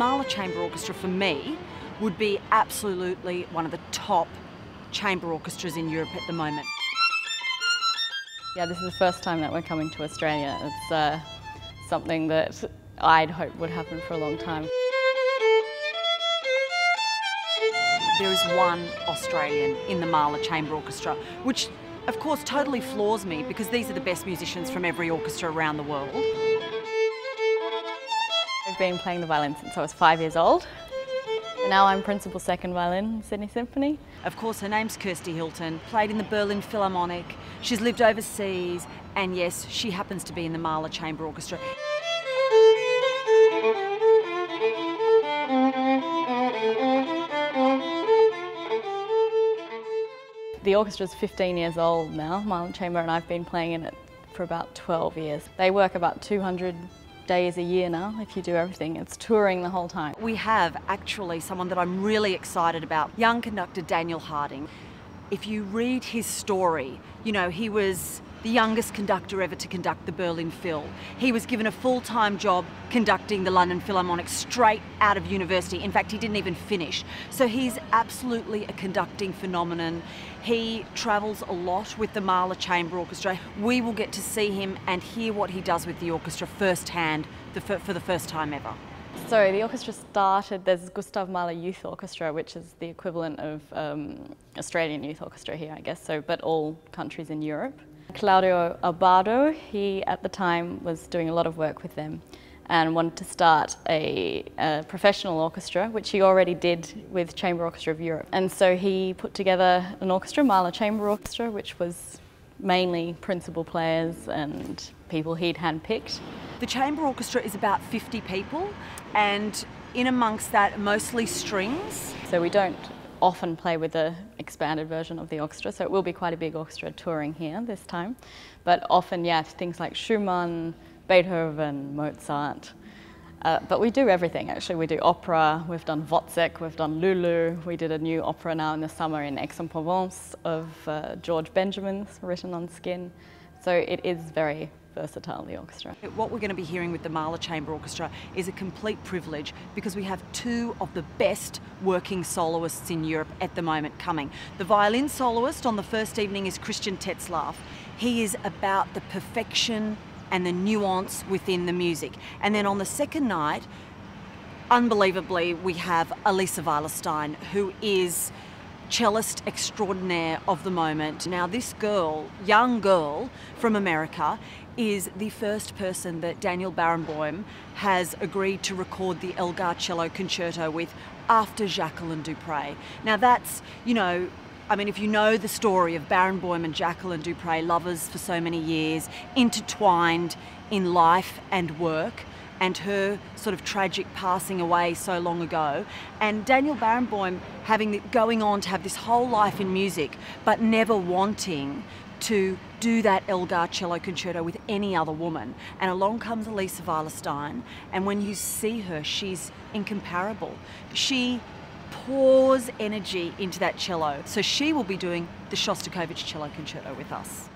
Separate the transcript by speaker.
Speaker 1: Mahler Chamber Orchestra for me would be absolutely one of the top chamber orchestras in Europe at the moment.
Speaker 2: Yeah, this is the first time that we're coming to Australia. It's something that I'd hoped would happen for a long time.
Speaker 1: There is one Australian in the Mahler Chamber Orchestra, which of course totally floors me because these are the best musicians from every orchestra around the world.
Speaker 2: I've been playing the violin since I was 5 years old. Now I'm principal second violin, Sydney Symphony.
Speaker 1: Of course, her name's Kirsty Hilton, played in the Berlin Philharmonic. She's lived overseas, and yes, she happens to be in the Mahler Chamber Orchestra.
Speaker 2: The orchestra's 15 years old now, Mahler Chamber, and I've been playing in it for about 12 years. They work about 200 days a year now, if you do everything. It's touring the whole time.
Speaker 1: We have actually someone that I'm really excited about, young conductor Daniel Harding. If you read his story, you know, he was the youngest conductor ever to conduct the Berlin Phil. He was given a full-time job conducting the London Philharmonic straight out of university. In fact, he didn't even finish. So he's absolutely a conducting phenomenon. He travels a lot with the Mahler Chamber Orchestra. We will get to see him and hear what he does with the orchestra firsthand for the first time ever.
Speaker 2: So the orchestra started, there's Gustav Mahler Youth Orchestra, which is the equivalent of Australian Youth Orchestra here, I guess, so, but all countries in Europe. Claudio Abbado, he at the time was doing a lot of work with them and wanted to start a professional orchestra, which he already did with Chamber Orchestra of Europe. And so he put together an orchestra, Mahler Chamber Orchestra, which was mainly principal players and people he'd handpicked.
Speaker 1: The chamber orchestra is about 50 people, and in amongst that, mostly strings.
Speaker 2: So we don't often play with the expanded version of the orchestra, so it will be quite a big orchestra touring here this time. But often, yeah, things like Schumann, Beethoven, Mozart. But we do everything, actually. We do opera, we've done Wozzeck, we've done Lulu. We did a new opera now in the summer in Aix-en-Provence of George Benjamin's, written on skin. So it is very versatile, the orchestra.
Speaker 1: What we're going to be hearing with the Mahler Chamber Orchestra is a complete privilege because we have two of the best working soloists in Europe at the moment coming. The violin soloist on the first evening is Christian Tetzlaff. He is about the perfection and the nuance within the music. And then on the second night, unbelievably, we have Elisa Weilerstein, who is cellist extraordinaire of the moment. Now this girl, young girl from America, is the first person that Daniel Barenboim has agreed to record the Elgar Cello Concerto with after Jacqueline Dupre. Now that's, you know, I mean, if you know the story of Barenboim and Jacqueline Dupre, lovers for so many years, intertwined in life and work, and her sort of tragic passing away so long ago, and Daniel Barenboim going on to have this whole life in music, but never wanting to do that Elgar Cello Concerto with any other woman. And along comes Elisa Weilerstein, and when you see her, she's incomparable. She pours energy into that cello. So she will be doing the Shostakovich Cello Concerto with us.